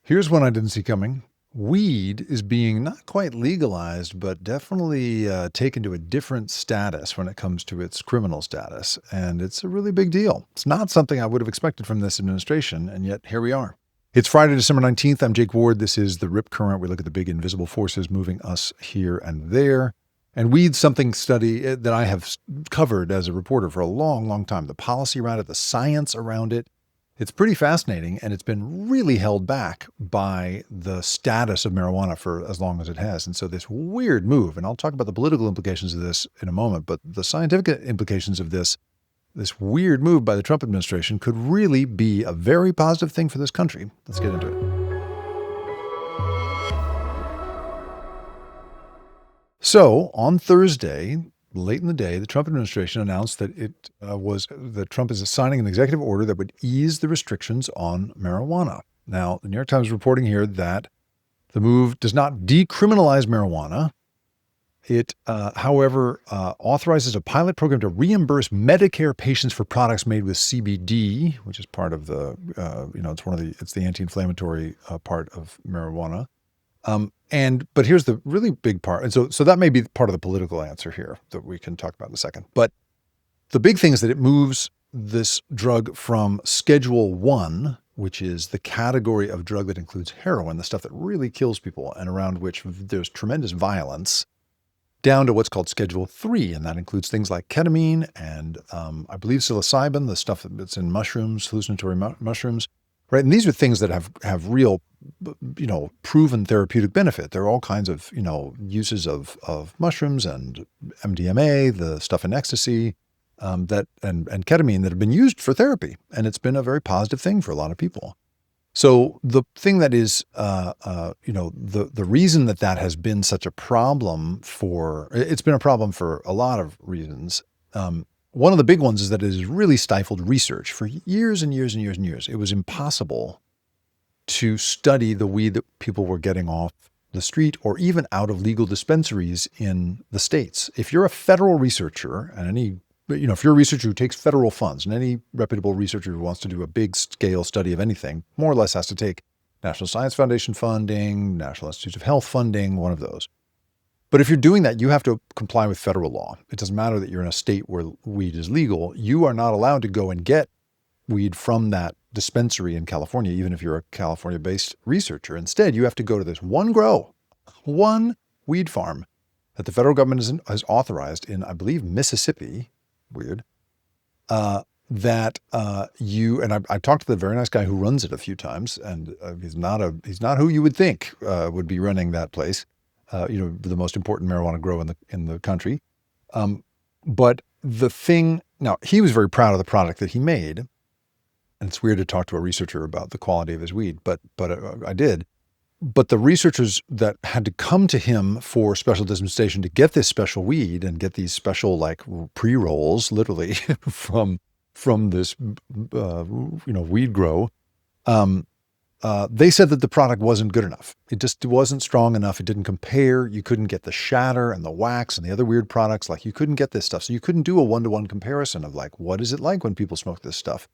Here's one I didn't see coming. Weed is being not quite legalized, but definitely taken to a different status when it comes to its criminal status. And it's a really big deal. It's not something I would have expected from this administration, and yet here we are. It's Friday, December 19th. I'm Jake Ward. This is the Rip Current. We look at the big invisible forces moving us here and there. And weed's something that I have covered as a reporter for a long, long time. The policy around it, the science around it. It's pretty fascinating, and it's been really held back by the status of marijuana for as long as it has. And so this weird move, and I'll talk about the political implications of this in a moment, but the scientific implications of this weird move by the Trump administration could really be a very positive thing for this country. Let's get into it. So on Thursday, late in the day, the Trump administration announced that Trump is signing an executive order that would ease the restrictions on marijuana. Now, the New York Times is reporting here that the move does not decriminalize marijuana. It, however, authorizes a pilot program to reimburse Medicare patients for products made with CBD, which is part of it's the anti-inflammatory part of marijuana. But here's the really big part. And so that may be part of the political answer here that we can talk about in a second. But the big thing is that it moves this drug from Schedule 1, which is the category of drug that includes heroin, the stuff that really kills people and around which there's tremendous violence, down to what's called Schedule 3. And that includes things like ketamine and I believe psilocybin, the stuff that's in mushrooms, hallucinatory mushrooms. Right. And these are things that have real, proven therapeutic benefit. There are all kinds of, uses of mushrooms and MDMA, the stuff in ecstasy, and ketamine that have been used for therapy. And it's been a very positive thing for a lot of people. So the thing that is, the reason that has been such a problem it's been a problem for a lot of reasons. One of the big ones is that it has really stifled research for years and years and years and years. It was impossible to study the weed that people were getting off the street or even out of legal dispensaries in the states. If you're a federal researcher and if you're a researcher who takes federal funds, and any reputable researcher who wants to do a big scale study of anything, more or less has to take National Science Foundation funding, National Institutes of Health funding, one of those. But if you're doing that, you have to comply with federal law. It doesn't matter that you're in a state where weed is legal. You are not allowed to go and get weed from that dispensary in California, even if you're a California-based researcher. Instead, you have to go to this one weed farm that the federal government has authorized in, I believe, Mississippi. Weird. I talked to the very nice guy who runs it a few times, and he's not who you would think would be running that place. The most important marijuana grow in the country. But the thing, now he was very proud of the product that he made. And it's weird to talk to a researcher about the quality of his weed, but I did. But the researchers that had to come to him for special dispensation to get this special weed and get these special pre-rolls, literally from this weed grow, they said that the product wasn't good enough. It just wasn't strong enough. It didn't compare. You couldn't get the shatter and the wax and the other weird products. You couldn't get this stuff. So you couldn't do a one-to-one comparison of what is it like when people smoke this stuff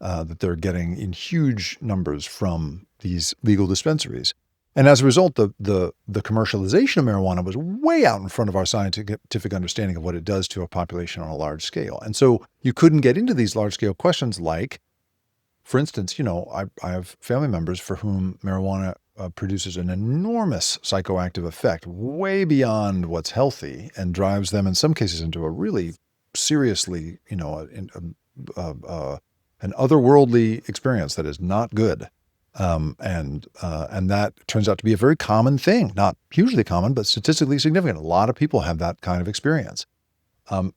that they're getting in huge numbers from these legal dispensaries. And as a result, the commercialization of marijuana was way out in front of our scientific understanding of what it does to a population on a large scale. And so you couldn't get into these large-scale questions like, for instance, I have family members for whom marijuana produces an enormous psychoactive effect way beyond what's healthy and drives them in some cases into a really seriously, an otherworldly experience that is not good. And that turns out to be a very common thing, not hugely common, but statistically significant. A lot of people have that kind of experience. Some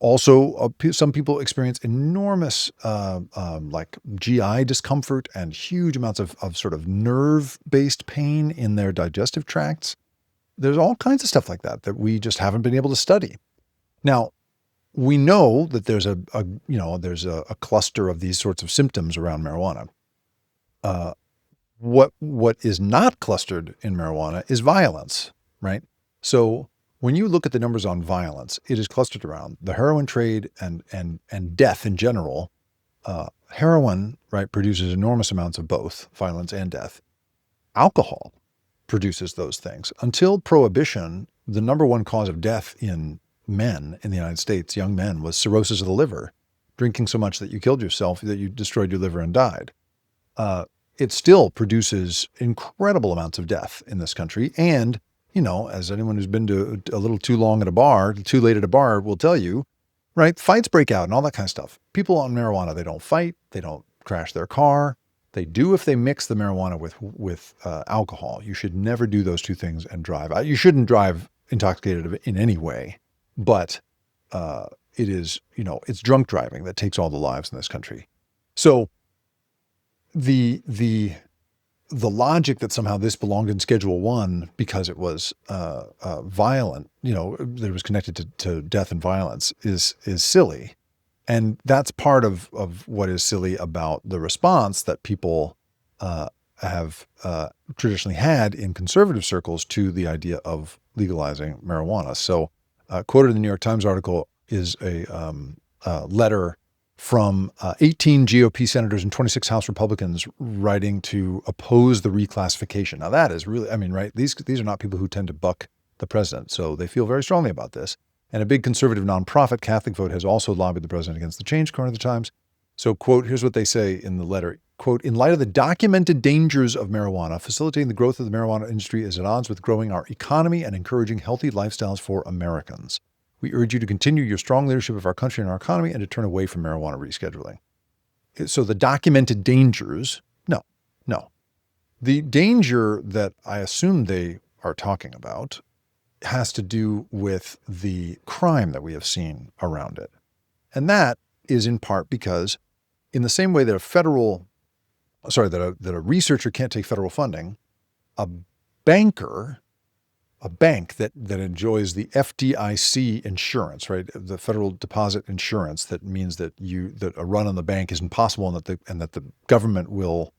people experience enormous GI discomfort and huge amounts of sort of nerve-based pain in their digestive tracts. There's all kinds of stuff like that we just haven't been able to study. Now, we know that there's a cluster of these sorts of symptoms around marijuana. What is not clustered in marijuana is violence, right? So when you look at the numbers on violence, it is clustered around the heroin trade and death in general. Heroin, right, produces enormous amounts of both violence and death. Alcohol produces those things. Until Prohibition, the number one cause of death in men in the United States, young men, was cirrhosis of the liver, drinking so much that you killed yourself, that you destroyed your liver and died. It still produces incredible amounts of death in this country. And, as anyone who's been to a little too long at a bar, too late at a bar will tell you, right? Fights break out and all that kind of stuff. People on marijuana, they don't fight. They don't crash their car. They do if they mix the marijuana with alcohol. You should never do those two things and drive. You shouldn't drive intoxicated in any way, but it is, it's drunk driving that takes all the lives in this country. So the logic that somehow this belonged in Schedule 1 because it was violent, that it was connected to death and violence is silly. And that's part of what is silly about the response that people have traditionally had in conservative circles to the idea of legalizing marijuana. So quoted in the New York Times article is a letter from 18 GOP senators and 26 House Republicans writing to oppose the reclassification. Now that is really, right? These are not people who tend to buck the president. So they feel very strongly about this. And a big conservative nonprofit, Catholic Vote, has also lobbied the president against the change, according to the Times. So, quote, here's what they say in the letter. Quote, in light of the documented dangers of marijuana, facilitating the growth of the marijuana industry is at odds with growing our economy and encouraging healthy lifestyles for Americans. We urge you to continue your strong leadership of our country and our economy and to turn away from marijuana rescheduling. So the documented dangers, no. The danger that I assume they are talking about has to do with the crime that we have seen around it. And that is in part because in the same way that a researcher can't take federal funding, a bank that enjoys the FDIC insurance, right? The federal deposit insurance, that means that a run on the bank is impossible and that the government will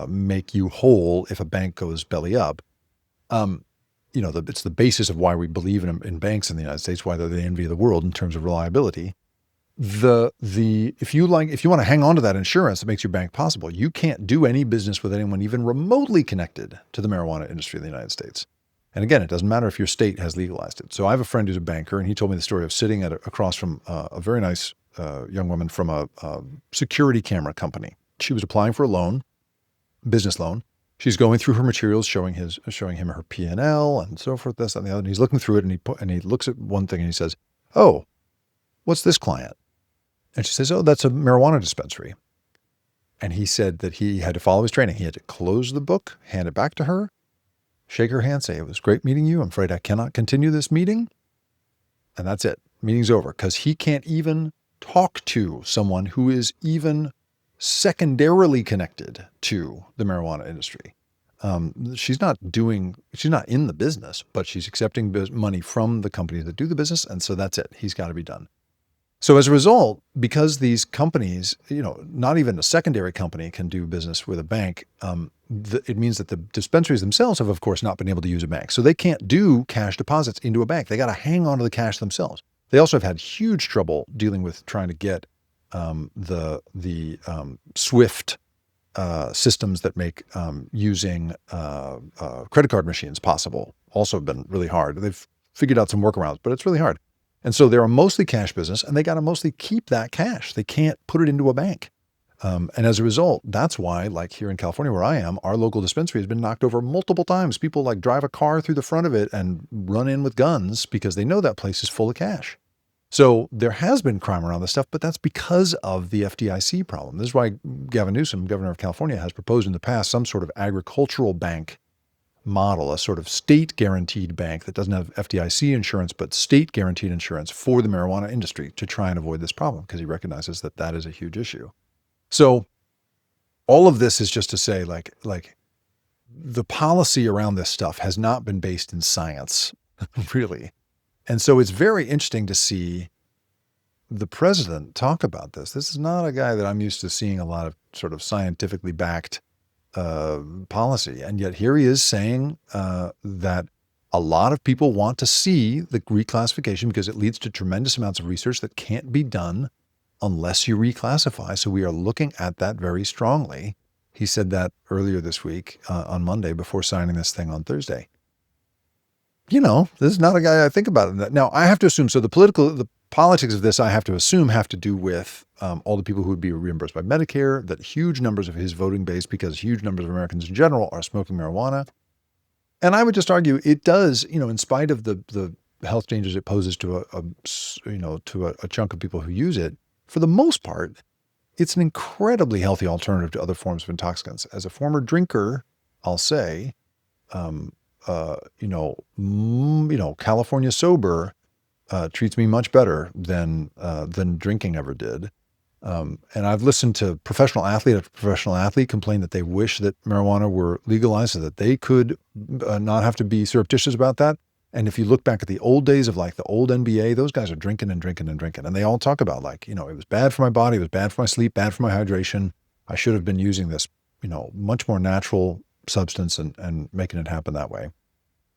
make you whole if a bank goes belly up. It's the basis of why we believe in banks in the United States, why they're the envy of the world in terms of reliability. If you want to hang on to that insurance that makes your bank possible, you can't do any business with anyone even remotely connected to the marijuana industry in the United States. And again, it doesn't matter if your state has legalized it. So I have a friend who's a banker, and he told me the story of sitting across from a very nice young woman from a security camera company. She was applying for a loan, business loan. She's going through her materials, showing him her P&L and so forth, this and the other. And he's looking through it, and he looks at one thing and he says, "Oh, what's this client?" And she says, "Oh, that's a marijuana dispensary." And he said that he had to follow his training. He had to close the book, hand it back to her, shake her hand, say, "It was great meeting you. I'm afraid I cannot continue this meeting." And that's it. Meeting's over, because he can't even talk to someone who is even secondarily connected to the marijuana industry. She's not in the business, but she's accepting money from the companies that do the business. And so that's it. He's got to be done. So as a result, because these companies, not even a secondary company can do business with a bank, it means that the dispensaries themselves have, of course, not been able to use a bank. So they can't do cash deposits into a bank. They got to hang on to the cash themselves. They also have had huge trouble dealing with trying to get the SWIFT systems that make using credit card machines possible. Also been really hard. They've figured out some workarounds, but it's really hard. And so they're a mostly cash business, and they got to mostly keep that cash. They can't put it into a bank. And as a result, that's why, like here in California where I am, our local dispensary has been knocked over multiple times. People drive a car through the front of it and run in with guns because they know that place is full of cash. So there has been crime around this stuff, but that's because of the FDIC problem. This is why Gavin Newsom, governor of California, has proposed in the past some sort of agricultural bank model, a sort of state-guaranteed bank that doesn't have FDIC insurance, but state-guaranteed insurance for the marijuana industry to try and avoid this problem, because he recognizes that that is a huge issue. So all of this is just to say, the policy around this stuff has not been based in science, really. And so it's very interesting to see the president talk about this. This is not a guy that I'm used to seeing a lot of sort of scientifically backed policy. And yet here he is saying that a lot of people want to see the reclassification because it leads to tremendous amounts of research that can't be done unless you reclassify. So we are looking at that very strongly. He said that earlier this week on Monday before signing this thing on Thursday. This is not a guy I think about. Now, I have to assume, so the politics of this, I have to assume, have to do with all the people who would be reimbursed by Medicare, that huge numbers of his voting base, because huge numbers of Americans in general are smoking marijuana. And I would just argue it does, in spite of the health dangers it poses to a chunk of people who use it, for the most part, it's an incredibly healthy alternative to other forms of intoxicants. As a former drinker, I'll say, California sober treats me much better than drinking ever did. And I've listened to professional athlete after professional athlete complain that they wish that marijuana were legalized so that they could not have to be surreptitious about that. And if you look back at the old days of like the old NBA, those guys are drinking and drinking and drinking. And they all talk about like, it was bad for my body, it was bad for my sleep, bad for my hydration. I should have been using this, much more natural substance and making it happen that way.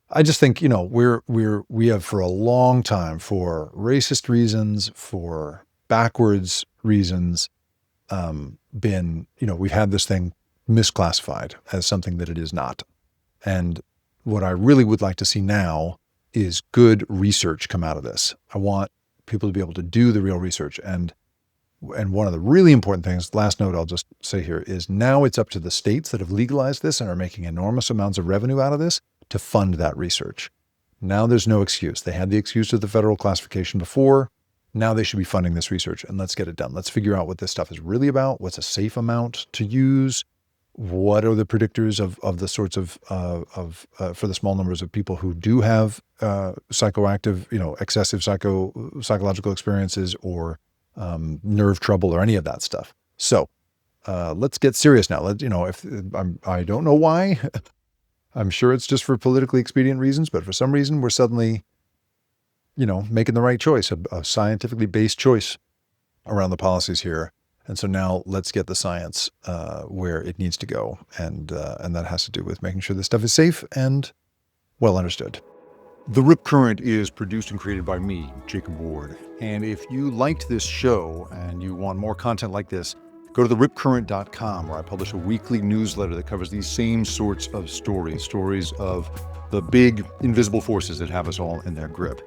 I just think, we have for a long time, for racist reasons, for backwards reasons, we've had this thing misclassified as something that it is not. And what I really would like to see now is good research come out of this. I want people to be able to do the real research. And one of the really important things, last note I'll just say here, is now it's up to the states that have legalized this and are making enormous amounts of revenue out of this to fund that research. Now there's no excuse. They had the excuse of the federal classification before. Now they should be funding this research, and let's get it done. Let's figure out what this stuff is really about. What's a safe amount to use? What are the predictors of the sorts of for the small numbers of people who do have psychoactive, excessive psychological experiences or nerve trouble or any of that stuff. So let's get serious now. I don't know why. I'm sure it's just for politically expedient reasons, but for some reason we're suddenly, making the right choice, a scientifically based choice around the policies here. And so now let's get the science where it needs to go. And that has to do with making sure this stuff is safe and well understood. The Rip Current is produced and created by me, Jacob Ward. And if you liked this show and you want more content like this, go to theripcurrent.com, where I publish a weekly newsletter that covers these same sorts of stories of the big invisible forces that have us all in their grip.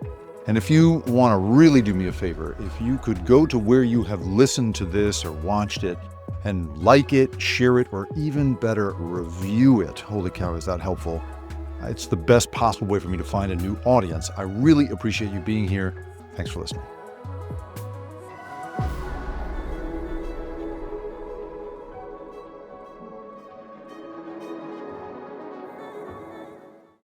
And if you want to really do me a favor, if you could go to where you have listened to this or watched it and like it, share it, or even better, review it. Holy cow, is that helpful? It's the best possible way for me to find a new audience. I really appreciate you being here. Thanks for listening.